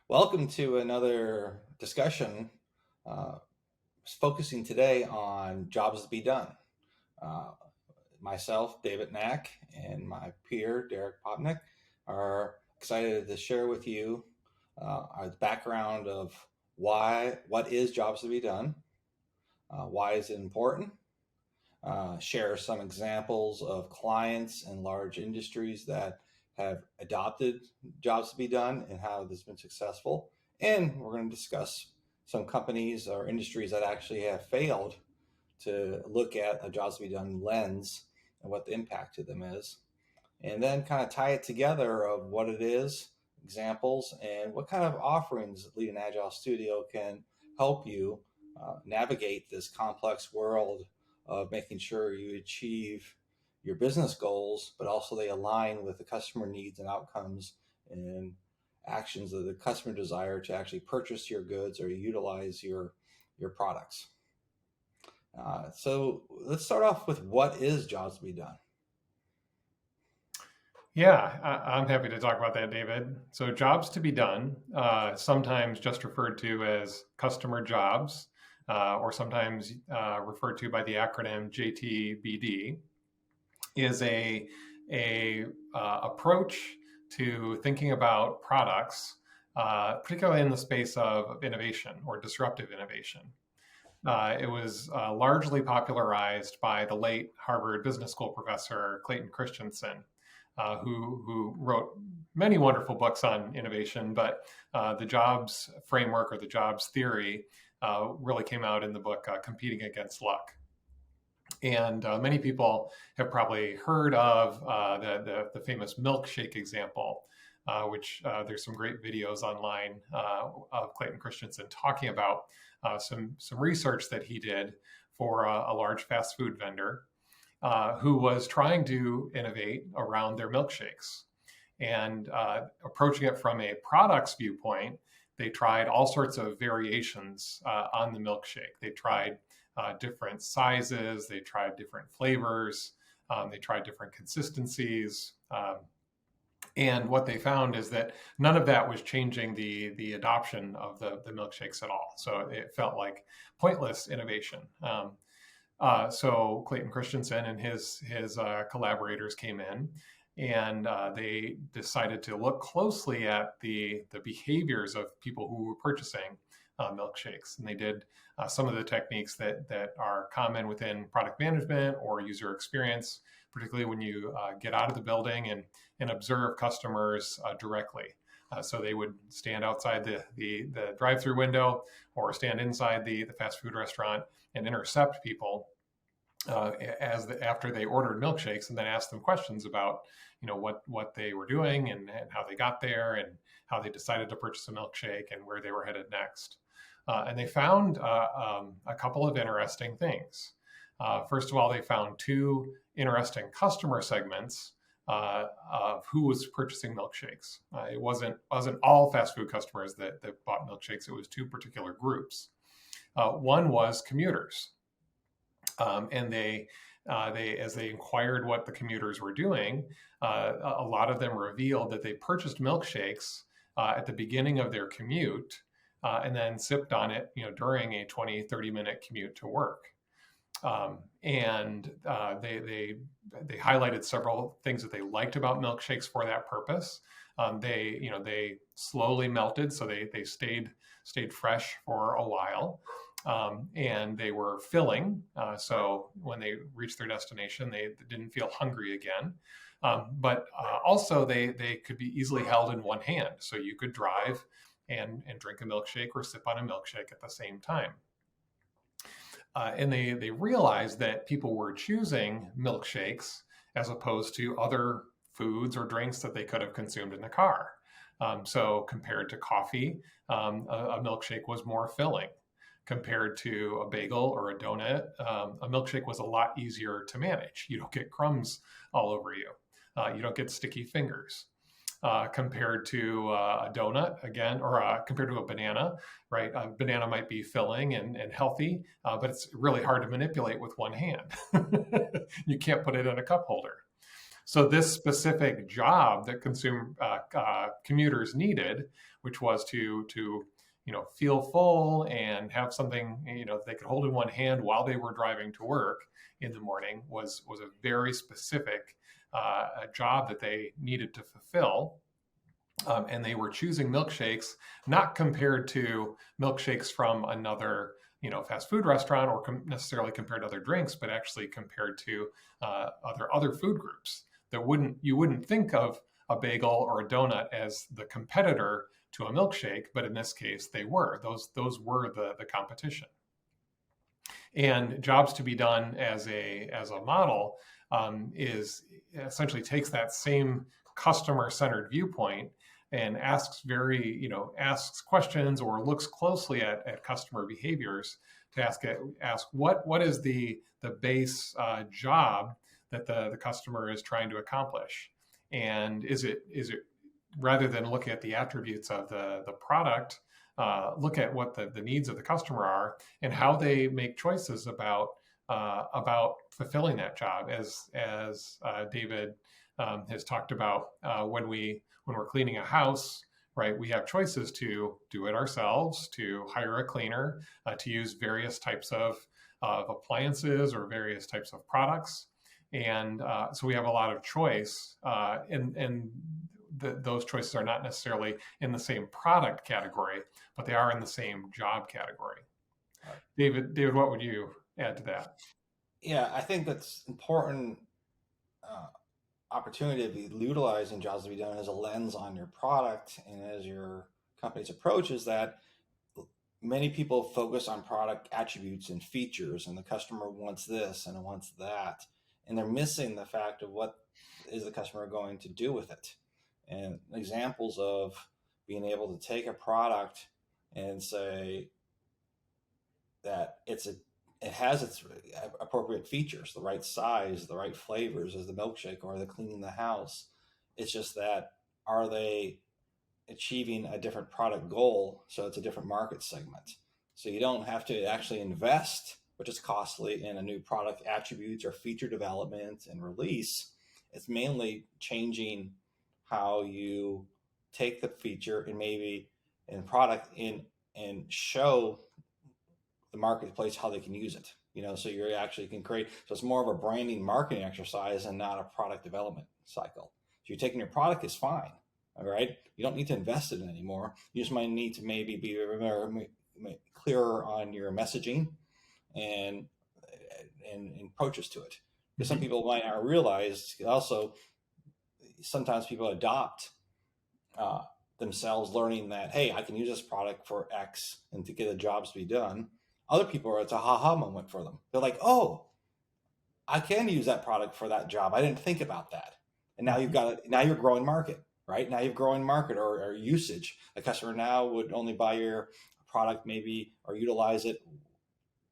Welcome to another discussion uh, focusing today on jobs to be done. Uh, Myself, David Knack, and my peer, Derek Popnick, are excited to share with you our background of what is jobs to be done, why is it important, share some examples of clients and large industries that have adopted jobs to be done and how this has been successful. And we're going to discuss some companies or industries that actually have failed to look at a jobs to be done lens and what the impact to them is. And then kind of tie it together of what it is, examples, and what kind of offerings LeadingAgile Studio can help you navigate this complex world of making sure you achieve your business goals, but also they align with the customer needs and outcomes and actions of the customer desire to actually purchase your goods or utilize your products. So let's start off with what is jobs to be done. Yeah, I'm happy to talk about that, David. So jobs to be done, sometimes just referred to as customer jobs, or sometimes referred to by the acronym JTBD, is a approach to thinking about products, particularly in the space of innovation or disruptive innovation. It was largely popularized by the late Harvard Business School professor Clayton Christensen, who wrote many wonderful books on innovation, but the jobs framework or the jobs theory really came out in the book Competing Against Luck. And many people have probably heard of the famous milkshake example, which there's some great videos online of Clayton Christensen talking about some research that he did for a large fast food vendor who was trying to innovate around their milkshakes. And approaching it from a product's viewpoint, they tried all sorts of variations on the milkshake. They tried different sizes, they tried different flavors, they tried different consistencies. And what they found is that none of that was changing the adoption of the milkshakes at all. So it felt like pointless innovation. So Clayton Christensen and his collaborators came in, and they decided to look closely at the behaviors of people who were purchasing milkshakes. And they did some of the techniques that are common within product management or user experience, particularly when you get out of the building and observe customers directly. So they would stand outside the drive-through window or stand inside the fast food restaurant and intercept people after they ordered milkshakes, and then ask them questions about what they were doing and how they got there and how they decided to purchase a milkshake and where they were headed next. And they found a couple of interesting things. First of all, they found two interesting customer segments of who was purchasing milkshakes. It wasn't all fast food customers that bought milkshakes. It was two particular groups. One was commuters, and they as they inquired what the commuters were doing, a lot of them revealed that they purchased milkshakes at the beginning of their commute, and then sipped on it, during a 20-30 minute commute to work. And they highlighted several things that they liked about milkshakes for that purpose. They slowly melted, so they stayed fresh for a while, and they were filling. So when they reached their destination, they didn't feel hungry again. But also they could be easily held in one hand, so you could drive and drink a milkshake or sip on a milkshake at the same time. And they realized that people were choosing milkshakes as opposed to other foods or drinks that they could have consumed in the car. So compared to coffee, a milkshake was more filling. Compared to a bagel or a donut, a milkshake was a lot easier to manage. You don't get crumbs all over you. You don't get sticky fingers. Compared to a donut, again, or compared to a banana, right? A banana might be filling and healthy, but it's really hard to manipulate with one hand. You can't put it in a cup holder. So this specific job that commuters needed, which was to feel full and have something they could hold in one hand while they were driving to work in the morning, was a very specific job that they needed to fulfill. And they were choosing milkshakes, not compared to milkshakes from another fast food restaurant, or necessarily compared to other drinks, but actually compared to other food groups that you wouldn't think of a bagel or a donut as the competitor to a milkshake, but in this case they were. Those were the competition. And Jobs to be Done as a model is essentially takes that same customer-centered viewpoint and asks questions, or looks closely at customer behaviors to ask what is the base job that the customer is trying to accomplish, and is it rather than looking at the attributes of the product, look at what the needs of the customer are and how they make choices about fulfilling that job, as David has talked about. When we're cleaning a house, right, we have choices to do it ourselves, to hire a cleaner, to use various types of appliances or various types of products. And so we have a lot of choice, and those choices are not necessarily in the same product category, but they are in the same job category. David, what would you add to that? Yeah, I think that's important opportunity to be utilized in Jobs to be Done as a lens on your product and as your company's approach, is that many people focus on product attributes and features, and the customer wants this and wants that, and they're missing the fact of what is the customer going to do with it. And examples of being able to take a product and say that it has its appropriate features, the right size, the right flavors as the milkshake or the cleaning the house. It's just that, are they achieving a different product goal? So it's a different market segment. So you don't have to actually invest, which is costly, in a new product attributes or feature development and release. It's mainly changing how you take the feature and maybe in product and show the marketplace how they can use it. So you actually can create. So it's more of a branding marketing exercise and not a product development cycle. So you're taking your product is fine. All right. You don't need to invest in it anymore. You just might need to maybe be clearer on your messaging and approaches to it. Because some people might not realize also, sometimes people adopt themselves learning that, hey, I can use this product for X and to get the jobs to be done. Other people, it's a ha-ha moment for them. They're like, oh, I can use that product for that job. I didn't think about that. And now now you're growing market, right? Now you've growing market or usage. A customer now would only buy your product maybe or utilize it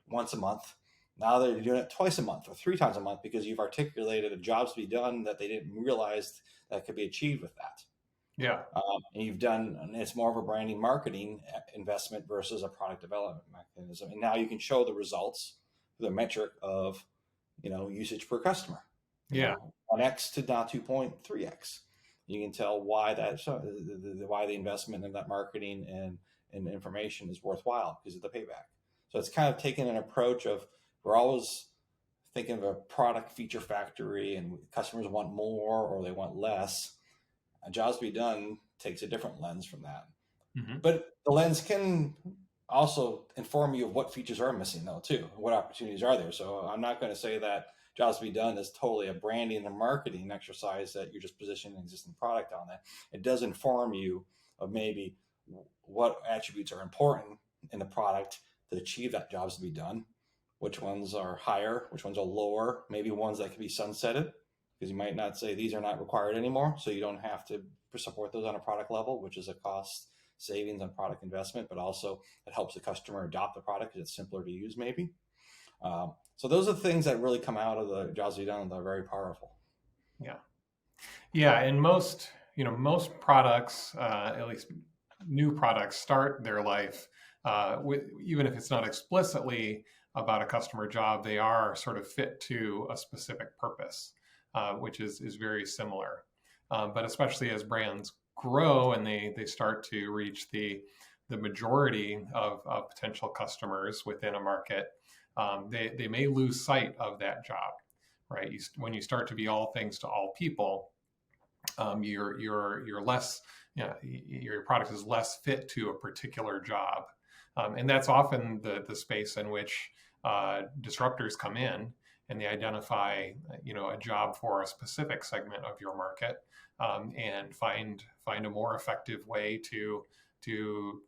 once a month. Now they're doing it twice a month or 3 times a month because you've articulated a jobs to be done that they didn't realize that could be achieved with that. Yeah. And you've done, and it's more of a branding marketing investment versus a product development mechanism. And now you can show the results, the metric of, usage per customer. Yeah. 1x to now 2.3x. You can tell why why the investment in that marketing and information is worthwhile because of the payback. So it's kind of taking an approach of, we're always thinking of a product feature factory and customers want more or they want less. Jobs to be Done takes a different lens from that. Mm-hmm. But the lens can also inform you of what features are missing though too. What opportunities are there? So I'm not going to say that Jobs to be Done is totally a branding and marketing exercise that you're just positioning an existing product on that. It does inform you of maybe what attributes are important in the product to achieve that Jobs to be Done, which ones are higher, which ones are lower, maybe ones that can be sunsetted, because you might not say these are not required anymore. So you don't have to support those on a product level, which is a cost savings on product investment, but also it helps the customer adopt the product because it's simpler to use maybe. So those are the things that really come out of the Jobs to be Done that are very powerful. Yeah. Yeah. And most products, at least new products, start their life with, even if it's not explicitly about a customer job, they are sort of fit to a specific purpose. which is very similar. But especially as brands grow and they start to reach the majority of potential customers within a market, they may lose sight of that job, right? When you start to be all things to all people, you're less, your product is less fit to a particular job, and that's often the space in which disruptors come in and they identify, a job for a specific segment of your market, and find a more effective way to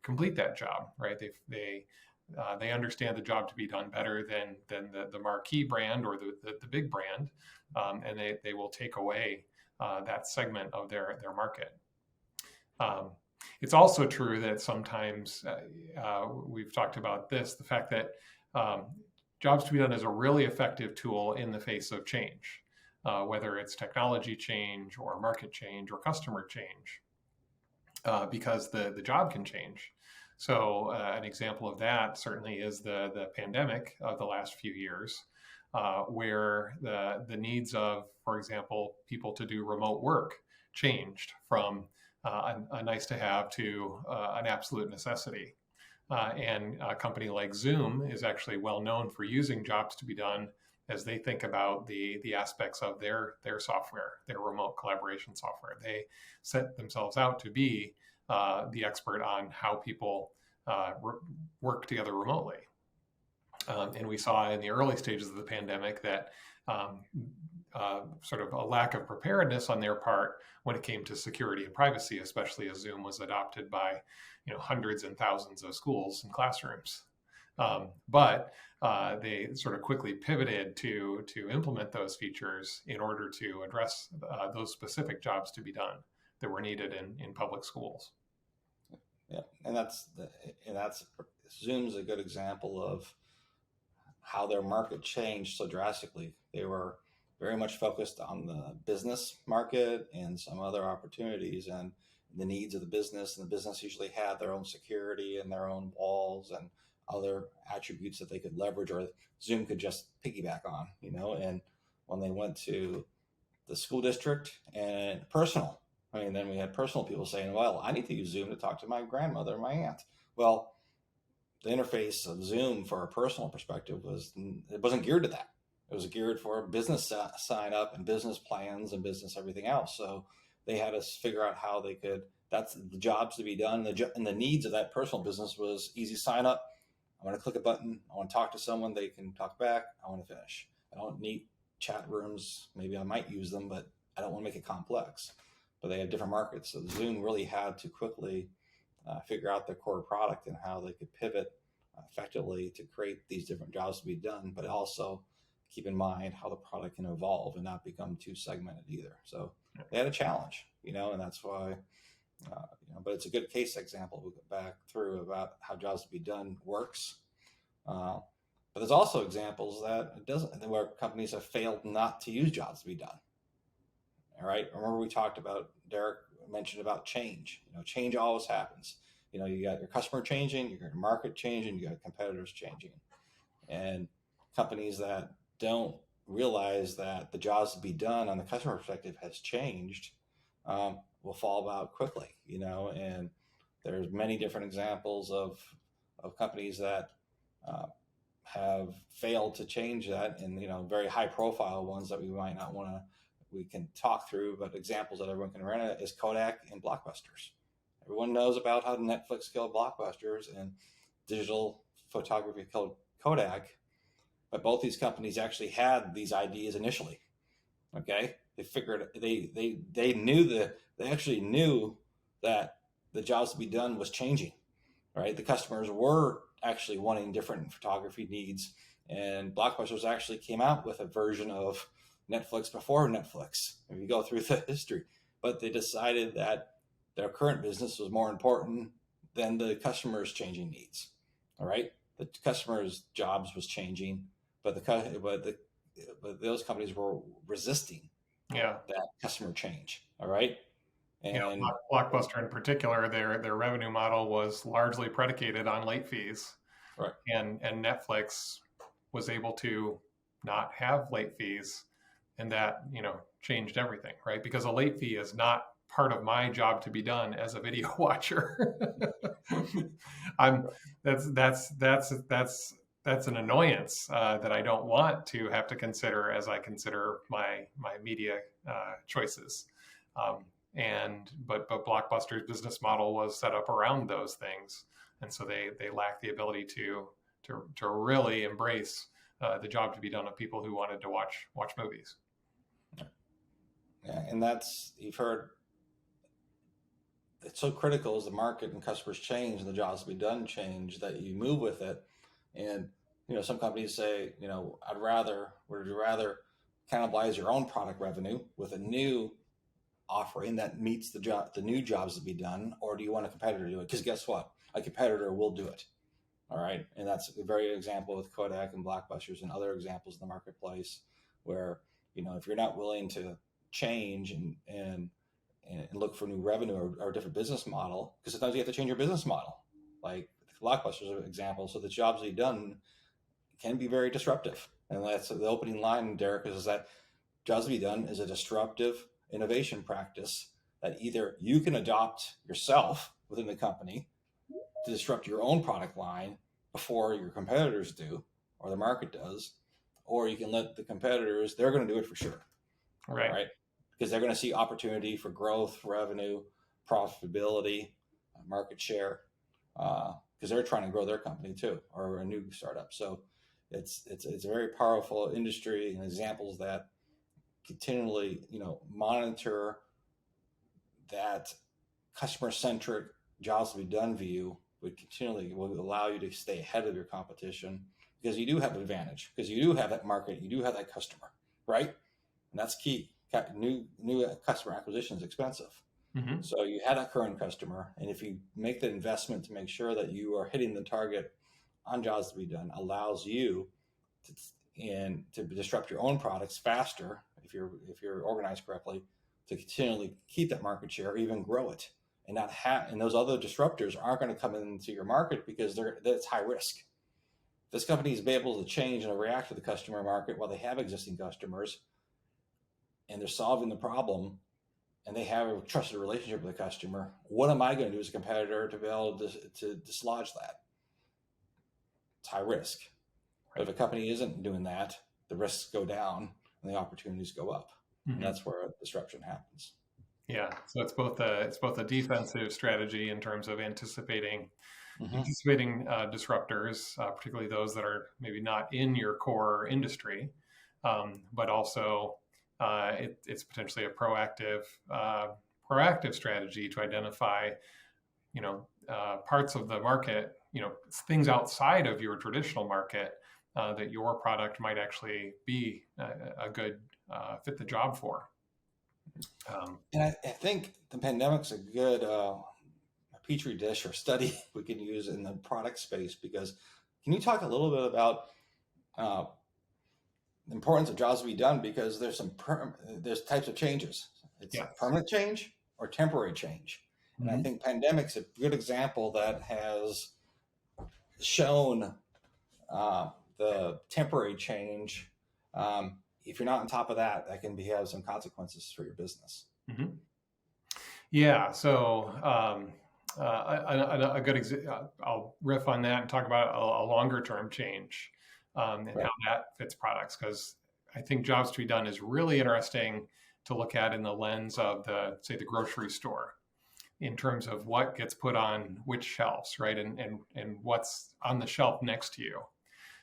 complete that job, right? They understand the job to be done better than the marquee brand or the big brand, and they will take away that segment of their market. It's also true that sometimes we've talked about this, the fact that jobs to be done is a really effective tool in the face of change, whether it's technology change or market change or customer change, because the job can change. So an example of that certainly is the pandemic of the last few years, where the needs of, for example, people to do remote work changed from a nice to have to an absolute necessity. And a company like Zoom is actually well known for using jobs to be done as they think about the aspects of their software, their remote collaboration software. They set themselves out to be the expert on how people work together remotely. And we saw in the early stages of the pandemic that sort of a lack of preparedness on their part when it came to security and privacy, especially as Zoom was adopted by hundreds and thousands of schools and classrooms. But they sort of quickly pivoted to implement those features in order to address those specific jobs to be done that were needed in public schools. Yeah, and that's Zoom's a good example of how their market changed so drastically. They were very much focused on the business market and some other opportunities and the needs of the business. And the business usually had their own security and their own walls and other attributes that they could leverage, or Zoom could just piggyback on, And when they went to the school district and personal, then we had personal people saying, well, I need to use Zoom to talk to my grandmother and my aunt. Well, the interface of Zoom for a personal perspective it wasn't geared to that. It was geared for business sign up and business plans and business everything else. So they had to figure out how they could, that's the jobs to be done. And the needs of that personal business was easy sign up. I want to click a button. I want to talk to someone. They can talk back. I want to finish. I don't need chat rooms. Maybe I might use them, but I don't want to make it complex. But they have different markets. So Zoom really had to quickly figure out their core product and how they could pivot effectively to create these different jobs to be done, but also keep in mind how the product can evolve and not become too segmented either. So they had a challenge, and that's why, but it's a good case example. We'll get back through about how jobs to be done works. But there's also examples that it doesn't, where companies have failed not to use jobs to be done. All right. Remember we talked about, Derek mentioned about change. Change always happens. You got your customer changing, you got your market changing, you got competitors changing. And companies that don't realize that the jobs to be done on the customer perspective has changed will fall out quickly, and there's many different examples of companies that have failed to change that, and very high profile ones that we might not want to, we can talk through, but examples that everyone can run it is Kodak and Blockbusters. Everyone knows about how Netflix killed Blockbusters and digital photography killed Kodak, but both these companies actually had these ideas initially. Okay, they figured they actually knew that the jobs to be done was changing. Right, the customers were actually wanting different photography needs, and Blockbusters actually came out with a version of Netflix before Netflix. If you go through the history, but they decided that their current business was more important than the customer's changing needs. All right, the customer's jobs was changing, but those companies were resisting that customer change. All right, and Blockbuster in particular, their revenue model was largely predicated on late fees, right? And Netflix was able to not have late fees And that, changed everything, right? Because a late fee is not part of my job to be done as a video watcher. I'm that's an annoyance that I don't want to have to consider as I consider my media choices. But Blockbuster's business model was set up around those things, and so they lack the ability to really embrace the job to be done of people who wanted to watch movies. Yeah, and that's, you've heard, it's so critical as the market and customers change and the jobs to be done change that you move with it. And some companies say, would you rather cannibalize your own product revenue with a new offering that meets the new jobs to be done, or do you want a competitor to do it? Because guess what? A competitor will do it. All right. And that's a very example with Kodak and Blockbusters and other examples in the marketplace where, if you're not willing to change and look for new revenue or a different business model, because sometimes you have to change your business model, like Blockbusters are an example. So the jobs you've done can be very disruptive. And that's the opening line, Derek, is that jobs to be done is a disruptive innovation practice that either you can adopt yourself within the company to disrupt your own product line before your competitors do, or the market does, or you can let the competitors, they're going to do it for sure. Right? Because they're going to see opportunity for growth, revenue, profitability, market share, because they're trying to grow their company too, or a new startup. So it's a very powerful industry, and examples that continually, monitor that customer-centric jobs to be done view will allow you to stay ahead of your competition, because you do have an advantage, because you do have that market, you do have that customer, right? And that's key. New customer acquisition is expensive. Mm-hmm. So you have that current customer, and if you make the investment to make sure that you are hitting the target on jobs to be done, allows you to disrupt your own products faster if you're organized correctly, to continually keep that market share or even grow it, and those other disruptors aren't going to come into your market because that's high risk. This company is able to change and react to the customer market while they have existing customers and they're solving the problem and they have a trusted relationship with the customer. What am I going to do as a competitor to be able to dislodge that? It's high risk. But if a company isn't doing that, the risks go down and the opportunities go up. Mm-hmm. And that's where disruption happens. Yeah, so it's both a defensive strategy in terms of anticipating disruptors, particularly those that are maybe not in your core industry, but also it's potentially a proactive strategy to identify, parts of the market, things outside of your traditional market that your product might actually be a good fit the job for. And I think the pandemic's a good petri dish or study we can use in the product space, because can you talk a little bit about the importance of jobs to be done? Because there's there's types of changes. It's permanent change or temporary change. Mm-hmm. And I think pandemic's a good example that has shown the temporary change. If you're not on top of that can have some consequences for your business. Mm-hmm. Yeah. So a good I'll riff on that and talk about a longer term change and how that fits products, because I think jobs to be done is really interesting to look at in the lens of the grocery store, in terms of what gets put on which shelves, right? And what's on the shelf next to you.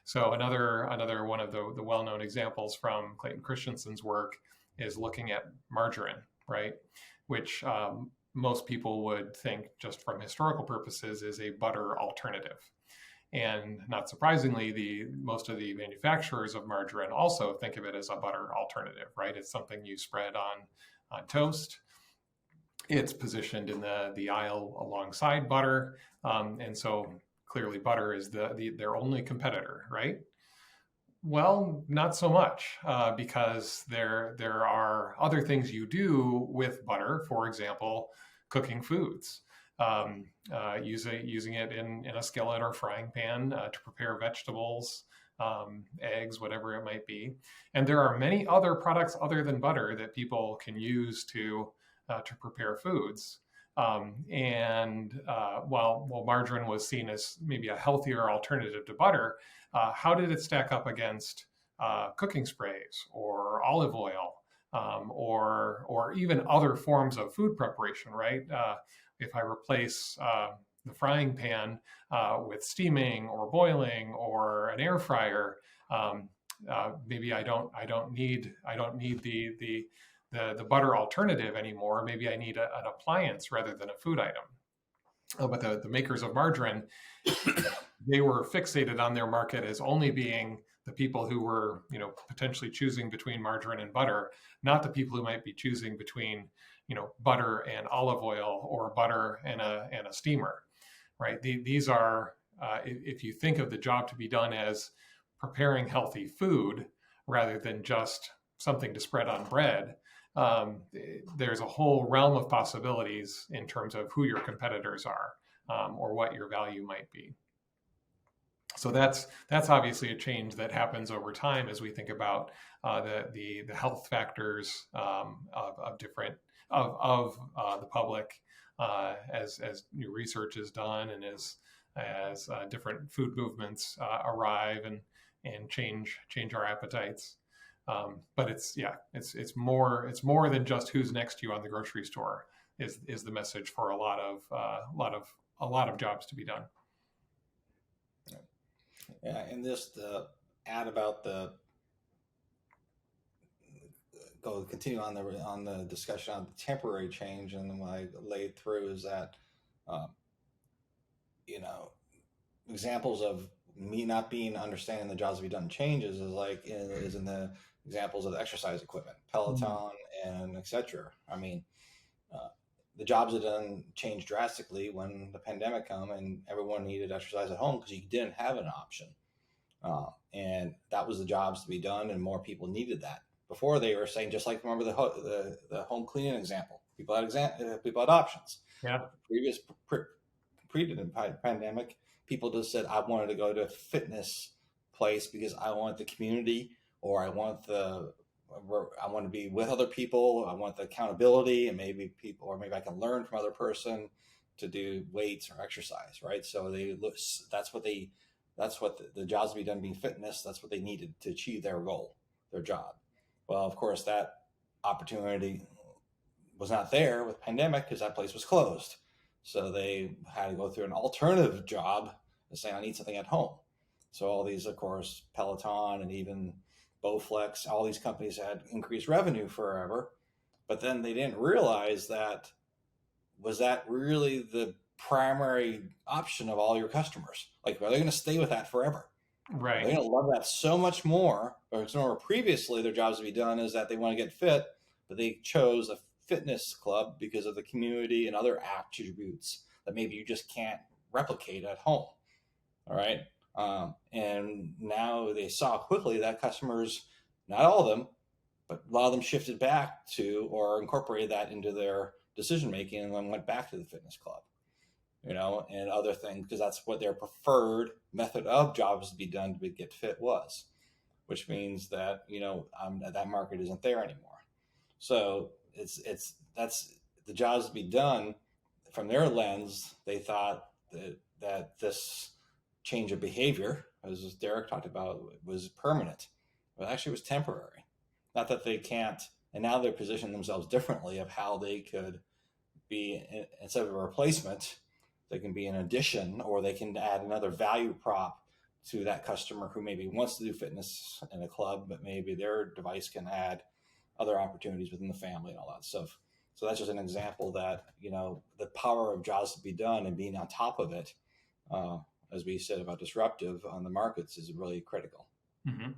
So another one of the well-known examples from Clayton Christensen's work is looking at margarine, right? Which most people would think, just from historical purposes, is a butter alternative. And not surprisingly, most of the manufacturers of margarine also think of it as a butter alternative, right? It's something you spread on toast. It's positioned in the aisle alongside butter. And so clearly butter is their only competitor, right? Well, not so much, because there are other things you do with butter. For example, cooking foods, using it in a skillet or frying pan to prepare vegetables, eggs, whatever it might be. And there are many other products other than butter that people can use to prepare foods. While margarine was seen as maybe a healthier alternative to butter, how did it stack up against cooking sprays or olive oil, or even other forms of food preparation? Right? If I replace the frying pan with steaming or boiling or an air fryer, maybe I don't need the butter alternative anymore. Maybe I need an appliance rather than a food item. But the makers of margarine, they were fixated on their market as only being the people who were, potentially choosing between margarine and butter, not the people who might be choosing between, butter and olive oil or butter and a steamer, right? These are, if you think of the job to be done as preparing healthy food rather than just something to spread on bread, there's a whole realm of possibilities in terms of who your competitors are, or what your value might be. So that's obviously a change that happens over time as we think about the health factors of the public, as new research is done, and as different food movements arrive and change our appetites. But it's more than just who's next to you on the grocery store is the message for a lot of jobs to be done. Yeah, and just add about continue on the discussion on the temporary change, and then what I laid through is that examples of me not being understanding the jobs to be done changes is in the examples of the exercise equipment, Peloton, and etc. I mean, the jobs have done changed drastically when the pandemic came and everyone needed exercise at home because you didn't have an option. And that was the jobs to be done, and more people needed that. Before, they were saying, just like, remember the home cleaning example, people had options. Yeah. Pre-pandemic, people just said, I wanted to go to a fitness place because I want the community, or I want to be with other people. I want the accountability, and maybe I can learn from other person to do weights or exercise. Right. So that's what the jobs to be done being fitness. That's what they needed to achieve their goal, their job. Well, of course, that opportunity was not there with pandemic because that place was closed. So they had to go through an alternative job and say, I need something at home. So all these, of course, Peloton and even Bowflex, all these companies had increased revenue forever, but then they didn't realize was that really the primary option of all your customers? Like, are they going to stay with that forever? Right. They're going to love that so much more. Or previously, their jobs to be done is that they want to get fit, but they chose a fitness club because of the community and other attributes that maybe you just can't replicate at home. All right. And now they saw quickly that customers, not all of them, but a lot of them shifted back to or incorporated that into their decision making and then went back to the fitness club, and other things, because that's what their preferred method of jobs to be done to get fit was, which means that, that market isn't there anymore. So that's the jobs to be done from their lens. They thought that this change of behavior, as Derek talked about, was permanent, but actually it was temporary. Not that they can't, and now they're positioning themselves differently of how they could be, instead of a replacement, they can be an addition, or they can add another value prop to that customer who maybe wants to do fitness in a club, but maybe their device can add other opportunities within the family and all that stuff. So that's just an example that, the power of jobs to be done and being on top of it, as we said about disruptive on the markets, is really critical. Mm-hmm.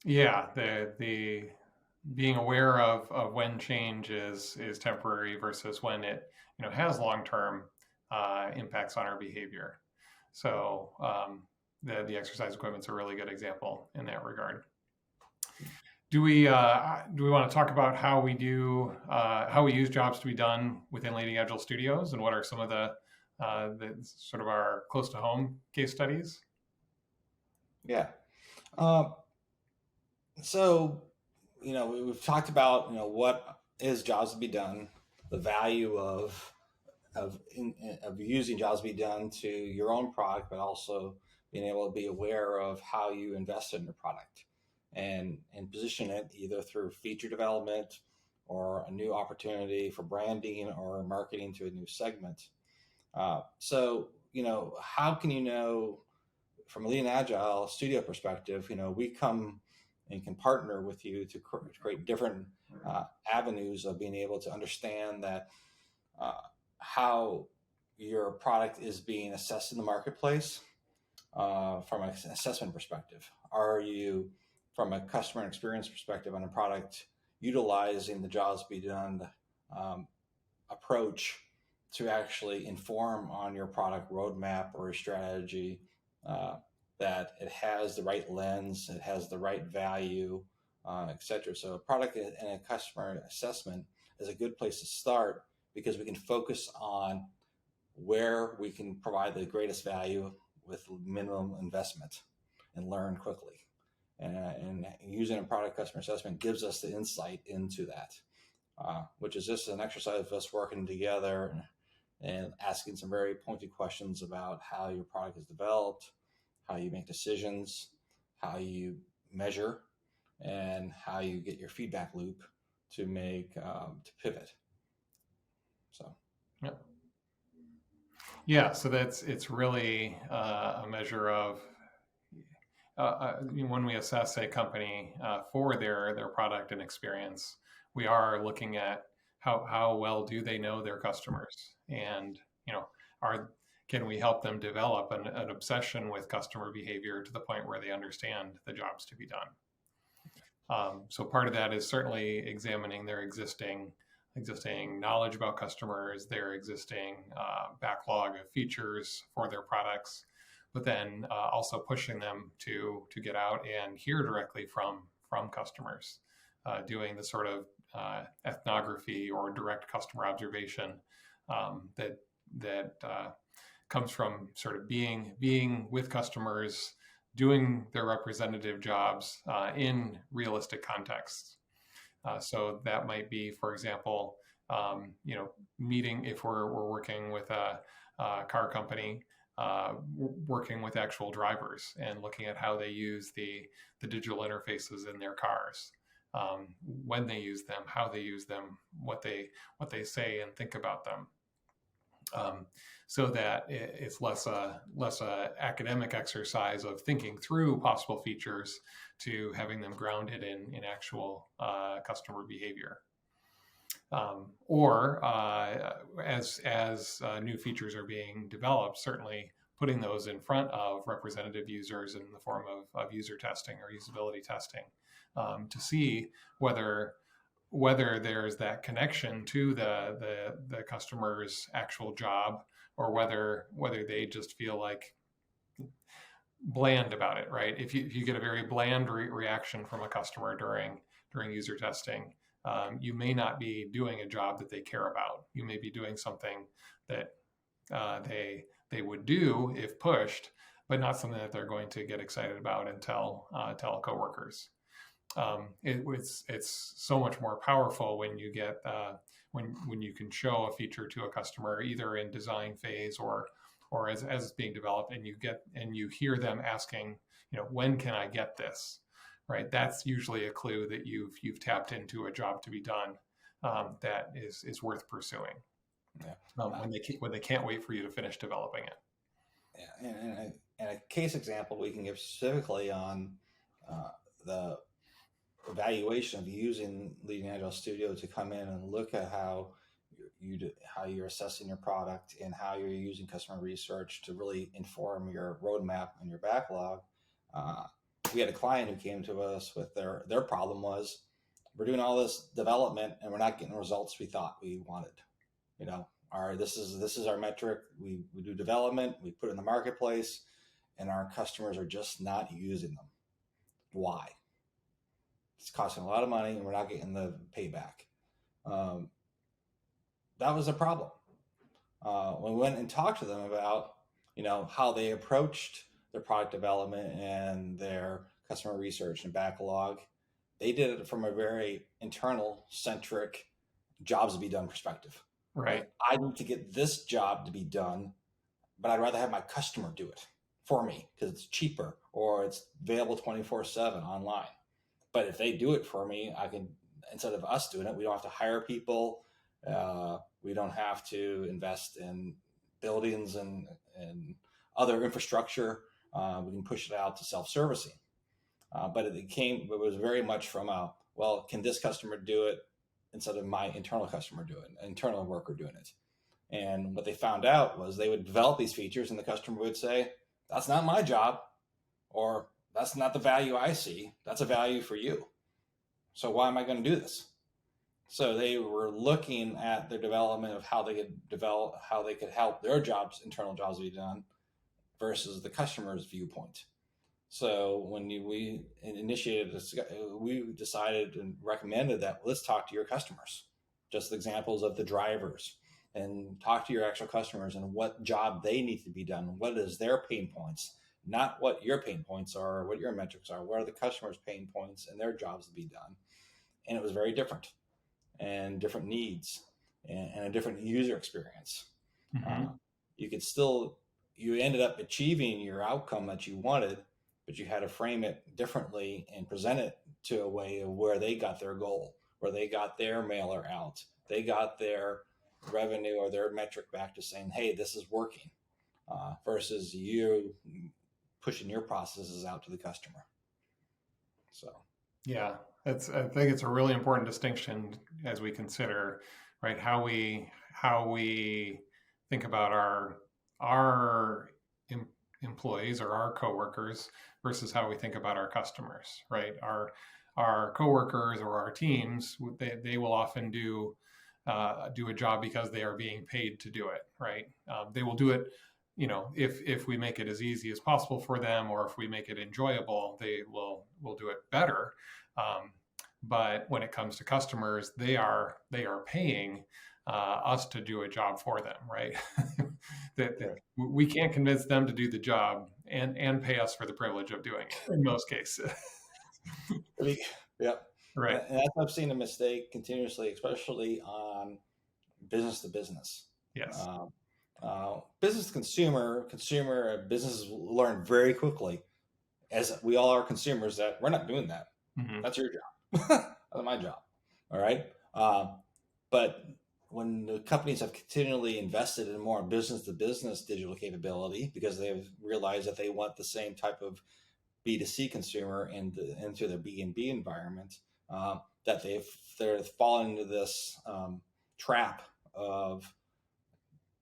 Yeah, the being aware of when change is temporary versus when it has long-term impacts on our behavior. So the exercise equipment's a really good example in that regard. Do we want to talk about how we use jobs to be done within LeadingAgile Studios, and what are some of the sort of our close to home case studies? Yeah. Uh, so, we've talked about, what is jobs to be done, the value of using jobs to be done to your own product, but also being able to be aware of how you invest in your product and position it either through feature development or a new opportunity for branding or marketing to a new segment. So, how can you know from a Lean Agile studio perspective, we come and can partner with you to create different avenues of being able to understand that uh, how your product is being assessed in the marketplace from an assessment perspective. Are you, from a customer experience perspective on a product, utilizing the jobs to be done um, approach to actually inform on your product roadmap or strategy, uh, that it has the right lens, it has the right value, etc. So a product and a customer assessment is a good place to start because we can focus on where we can provide the greatest value with minimum investment and learn quickly. And using a product customer assessment gives us the insight into that, which is just an exercise of us working together and asking some very pointed questions about how your product is developed, how you make decisions, how you measure, and how you get your feedback loop to make to pivot. So, Yeah. Yeah, so it's really a measure of when we assess a company for their product and experience, we are looking at how well do they know their customers, and are can we help them develop an obsession with customer behavior to the point where they understand the jobs to be done. So part of that is certainly examining their existing knowledge about customers, their existing backlog of features for their products, but then also pushing them to get out and hear directly from customers, doing the sort of ethnography or direct customer observation that comes from sort of being with customers, doing their representative jobs in realistic contexts. So that might be, for example, meeting if we're working with a car company, working with actual drivers and looking at how they use the digital interfaces in their cars, when they use them, how they use them, what they say and think about them. So that it's less a academic exercise of thinking through possible features to having them grounded in actual customer behavior. Or as new features are being developed, certainly putting those in front of representative users in the form of user testing or usability testing, to see whether there's that connection to the customer's actual job, or whether they just feel like bland about it, right? If you get a very bland reaction from a customer during user testing, you may not be doing a job that they care about. You may be doing something that they would do if pushed, but not something that they're going to get excited about and tell coworkers. It's so much more powerful when you get when you can show a feature to a customer either in design phase or as it's being developed, and you hear them asking, when can I get this, right? That's usually a clue that you've tapped into a job to be done that is worth pursuing. yeah. When they can't wait for you to finish developing it. Yeah, and a case example we can give specifically on the evaluation of using LeadingAgile Studio to come in and look at how you're assessing your product and how you're using customer research to really inform your roadmap and your backlog. We had a client who came to us with their problem was, we're doing all this development and we're not getting the results we thought we wanted. This is our metric. We do development, we put it in the marketplace, and our customers are just not using them. Why? It's costing a lot of money and we're not getting the payback. That was a problem. We went and talked to them about, how they approached their product development and their customer research and backlog. They did it from a very internal-centric jobs to be done perspective. Right. I need to get this job to be done, but I'd rather have my customer do it for me because it's cheaper or it's available 24/7 online. But if they do it for me, I can, instead of us doing it, we don't have to hire people. We don't have to invest in buildings and other infrastructure. We can push it out to self-servicing. But it was very much from well, can this customer do it instead of my internal customer do it, an internal worker doing it? And what they found out was they would develop these features and the customer would say, that's not my job, or that's not the value I see. That's a value for you. So why am I going to do this? So they were looking at their development of how they could help their jobs, internal jobs be done versus the customer's viewpoint. So when we initiated this, we decided and recommended that let's talk to your customers, just examples of the drivers, and talk to your actual customers and what job they need to be done. What is their pain points, not what your pain points are, what your metrics are, what are the customers' pain points and their jobs to be done. And it was very different and different needs and a different user experience. Mm-hmm. You ended up achieving your outcome that you wanted, but you had to frame it differently and present it to a way of where they got their goal, where they got their mailer out, they got their revenue or their metric back to saying, hey, this is working, versus you pushing your processes out to the customer. So, yeah, I think it's a really important distinction as we consider, right, how we think about our employees or our coworkers versus how we think about our customers, right? Our coworkers or our teams, they will often do a job because they are being paid to do it, right? They will do it, if we make it as easy as possible for them, or if we make it enjoyable, they will do it better. But when it comes to customers, they are paying us to do a job for them, right? that we can't convince them to do the job and pay us for the privilege of doing it in most cases. Yeah. Right. And that's, I've seen a mistake continuously, especially on business to business. Yes. Business to consumer, businesses learn very quickly, as we all are consumers, that we're not doing that. Mm-hmm. That's your job. That's my job. All right. But when the companies have continually invested in more business to business digital capability, because they've realized that they want the same type of B2C consumer into the B2B environment, that they're fallen into this trap of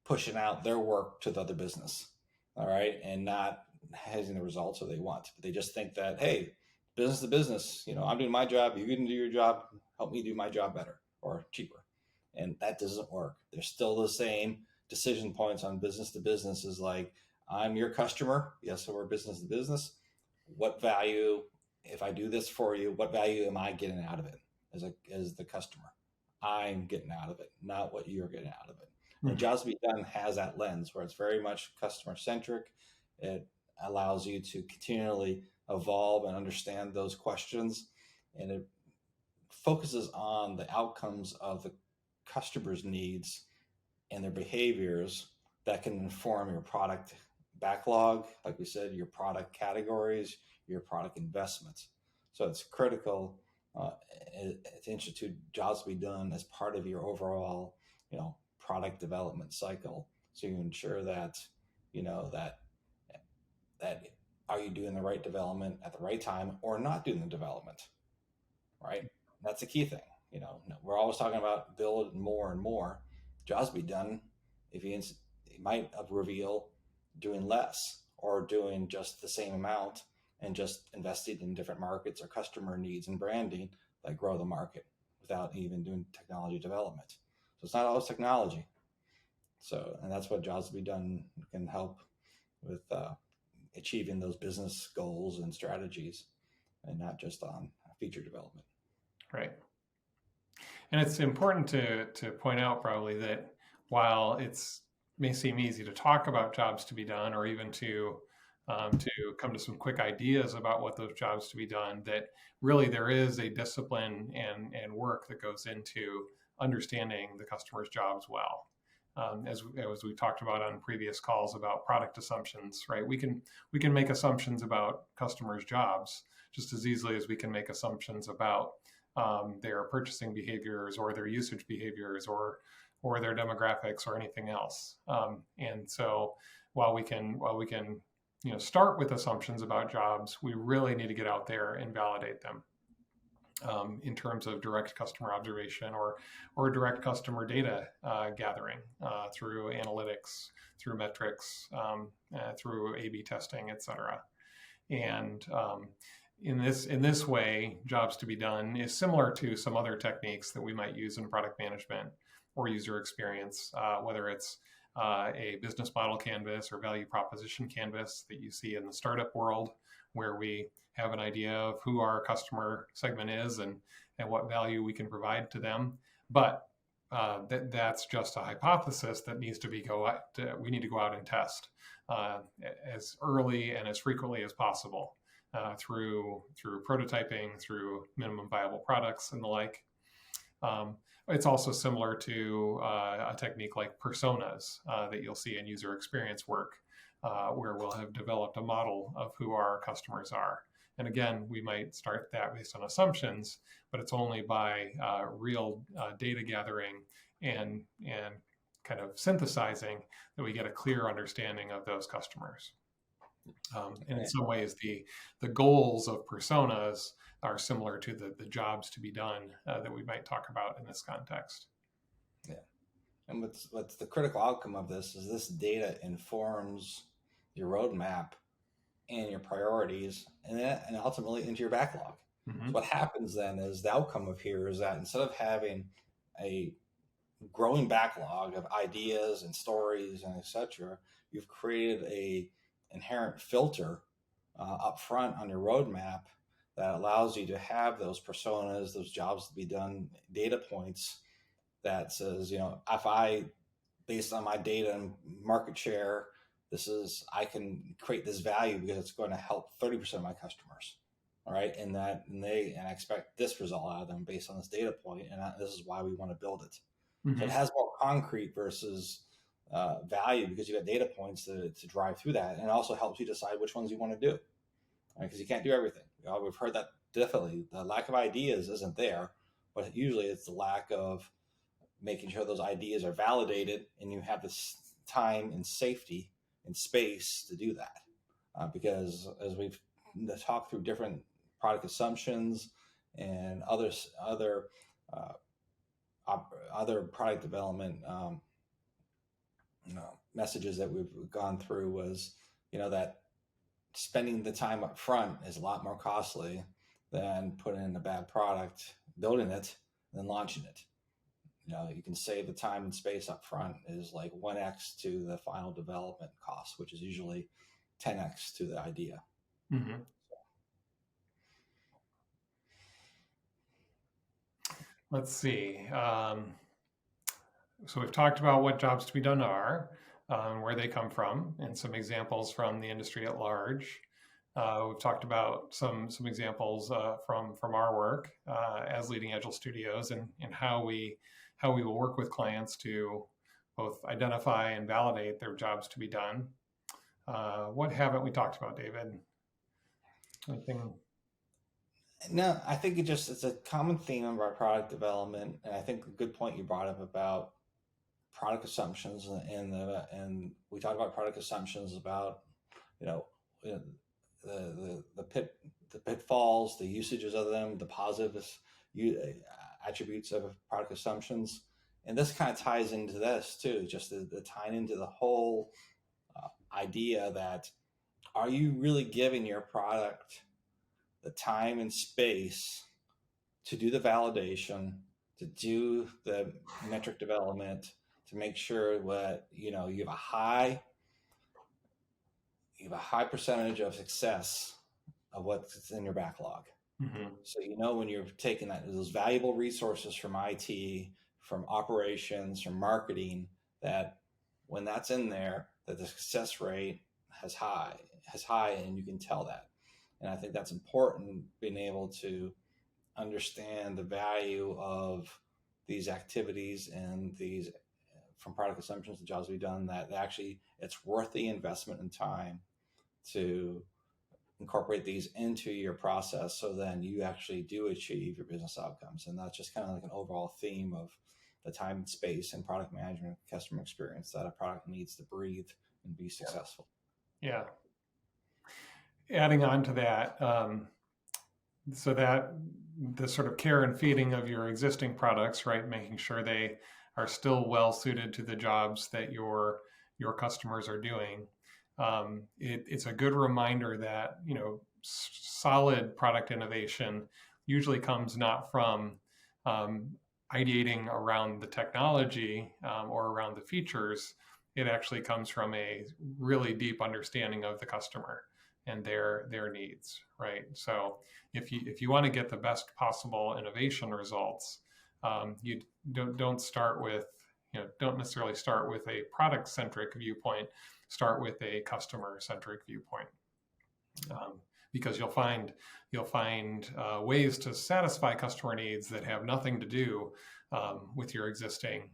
pushing out their work to the other business, all right, and not having the results that they want. But they just think that, hey, business to business, I'm doing my job, you can do your job, help me do my job better or cheaper. And that doesn't work. There's still the same decision points on business to business, is like, I'm your customer. Yes, so we're business to business. What value, if I do this for you, what value am I getting out of it as the customer? I'm getting out of it, not what you're getting out of it. Mm-hmm. And Jobs to Be Done has that lens where it's very much customer centric. It allows you to continually evolve and understand those questions, and it focuses on the outcomes of the customers' needs and their behaviors that can inform your product backlog, like we said, your product categories, your product investments. So it's critical to institute Jobs to Be Done as part of your overall, product development cycle. So you ensure that, that are you doing the right development at the right time or not doing the development, right? That's a key thing. We're always talking about build more and more. Jobs to Be Done, it might reveal doing less or doing just the same amount and just investing in different markets or customer needs and branding that grow the market without even doing technology development. So it's not always technology. And that's what Jobs to Be Done can help with achieving those business goals and strategies, and not just on feature development. Right. And it's important to point out probably that while may seem easy to talk about jobs to be done, or even to to come to some quick ideas about what those jobs to be done, that really there is a discipline and work that goes into understanding the customer's jobs well. As we talked about on previous calls about product assumptions, right? We can make assumptions about customers' jobs just as easily as we can make assumptions about their purchasing behaviors or their usage behaviors or their demographics or anything else. And so while we can start with assumptions about jobs, we really need to get out there and validate them. In terms of direct customer observation or direct customer data gathering through analytics, through metrics, through A/B testing, et cetera. And in this way, jobs to be done is similar to some other techniques that we might use in product management or user experience, whether it's a business model canvas or value proposition canvas that you see in the startup world, where we have an idea of who our customer segment is and what value we can provide to them. But that's just a hypothesis that needs to be we need to go out and test as early and as frequently as possible through prototyping, through minimum viable products and the like. It's also similar to a technique like personas that you'll see in user experience work, where we'll have developed a model of who our customers are. And again, we might start that based on assumptions, but it's only by real data gathering and kind of synthesizing that we get a clear understanding of those customers. And in some ways, the goals of personas are similar to the jobs to be done that we might talk about in this context. Yeah. And what's the critical outcome of this is this data informs your roadmap and your priorities and ultimately into your backlog. Mm-hmm. So what happens then is the outcome of here is that instead of having a growing backlog of ideas and stories and etc., you've created a inherent filter up front on your roadmap that allows you to have those personas, those jobs to be done data points that says, if I, based on my data and market share, I can create this value because it's going to help 30% of my customers. All right. And I expect this result out of them based on this data point. And this is why we want to build it. Mm-hmm. So it has more concrete versus value because you got data points to drive through that. And it also helps you decide which ones you want to do. Right? Because you can't do everything. We've heard that definitely. The lack of ideas isn't there, but usually it's the lack of making sure those ideas are validated and you have this time and safety and space to do that. Because as we've talked through different product assumptions and other product development messages that we've gone through was, that spending the time up front is a lot more costly than putting in a bad product, building it, and then launching it. You can save the time and space up front is like 1x to the final development cost, which is usually 10x to the idea. Mm-hmm. Let's see. So we've talked about what jobs to be done are, where they come from, and some examples from the industry at large. We've talked about some examples from our work as LeadingAgile Studios and how we will work with clients to both identify and validate their jobs to be done. What haven't we talked about, David? Anything? No, I think it's a common theme of our product development, and I think a good point you brought up about product assumptions, and we talked about product assumptions about the pitfalls, the usages of them, the positive attributes of product assumptions, and this kind of ties into this too, just the tying into the whole idea that are you really giving your product the time and space to do the validation, to do the metric development, to make sure that you have a high percentage of success of what's in your backlog. Mm-hmm. So when you're taking those valuable resources from IT, from operations, from marketing, that when that's in there, that the success rate has high, and you can tell that. And I think that's important, being able to understand the value of these activities and these from product assumptions to jobs to be done, that actually it's worth the investment in time to incorporate these into your process, so then you actually do achieve your business outcomes. And that's just kind of like an overall theme of the time and space and product management, customer experience that a product needs to breathe and be successful. Yeah. Adding on to that, so that the sort of care and feeding of your existing products, right, making sure they are still well suited to the jobs that your customers are doing. It's a good reminder that, you know, solid product innovation usually comes not from ideating around the technology or around the features. It actually comes from a really deep understanding of the customer and their needs, right? So if you want to get the best possible innovation results, you don't start with, don't necessarily start with a product centric viewpoint. Start with a customer centric viewpoint, because you'll find ways to satisfy customer needs that have nothing to do with your existing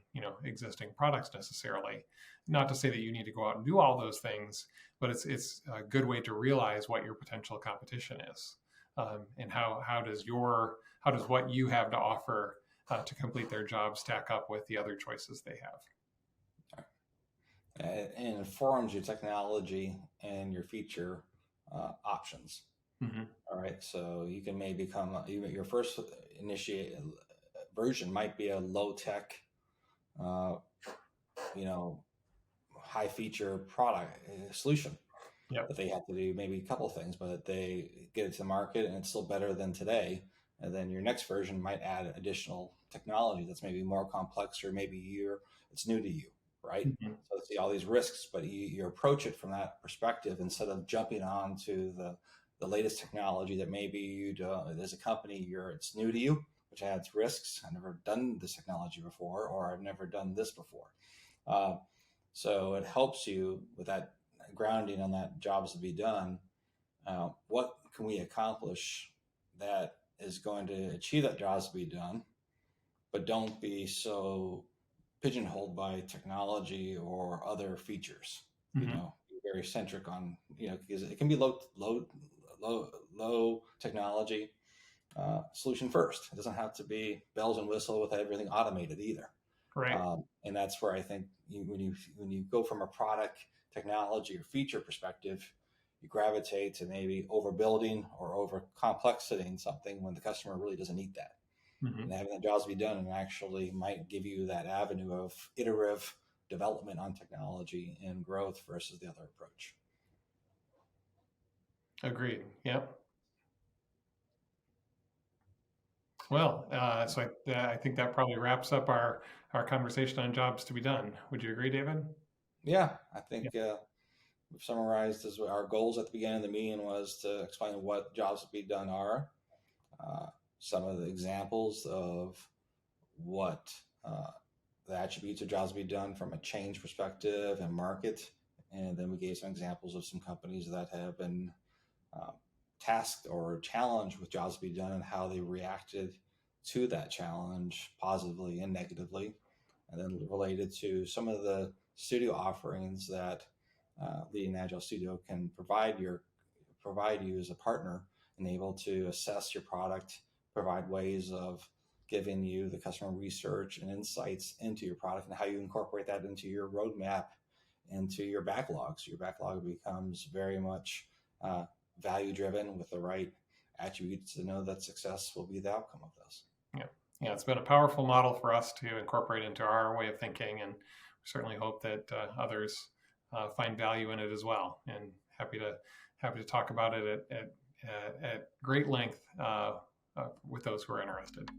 products necessarily. Not to say that you need to go out and do all those things, but it's a good way to realize what your potential competition is, and how does what you have to offer to complete their job stack up with the other choices they have. And informs your technology and your feature options. Mm-hmm. All right, so you can maybe your first initiate version might be a low tech, high feature product solution. Yep. But they have to do maybe a couple of things, but they get it to the market and it's still better than today. And then your next version might add additional technology that's maybe more complex, or maybe it's new to you, right? Mm-hmm. So see all these risks, but you approach it from that perspective instead of jumping on to the latest technology that maybe you as a company, it's new to you, which adds risks. I've never done this technology before, or I've never done this before. So it helps you with that grounding on that jobs to be done. What can we accomplish that is going to achieve that jobs to be done, but don't be so pigeonholed by technology or other features. Mm-hmm. Be very centric on, because it can be low technology solution first. It doesn't have to be bells and whistles with everything automated either. Right. And that's where I think when you go from a product technology or feature perspective, you gravitate to maybe overbuilding or over complexity something when the customer really doesn't need that. Mm-hmm. And having the jobs be done and actually might give you that avenue of iterative development on technology and growth versus the other approach. Agreed. Yep. Well, so I think that probably wraps up our conversation on jobs to be done. Would you agree, David? Yeah, I think we've summarized as our goals at the beginning of the meeting was to explain what jobs to be done are, some of the examples of what the attributes of jobs to be done from a change perspective and market. And then we gave some examples of some companies that have been tasked or challenged with jobs to be done and how they reacted to that challenge positively and negatively. And then related to some of the studio offerings that LeadingAgile Studio can provide you as a partner, and able to assess your product, provide ways of giving you the customer research and insights into your product and how you incorporate that into your roadmap, into your backlog. So your backlog becomes very much value driven with the right attributes to know that success will be the outcome of those. Yeah, it's been a powerful model for us to incorporate into our way of thinking, and we certainly hope that others find value in it as well. And happy to talk about it at great length with those who are interested.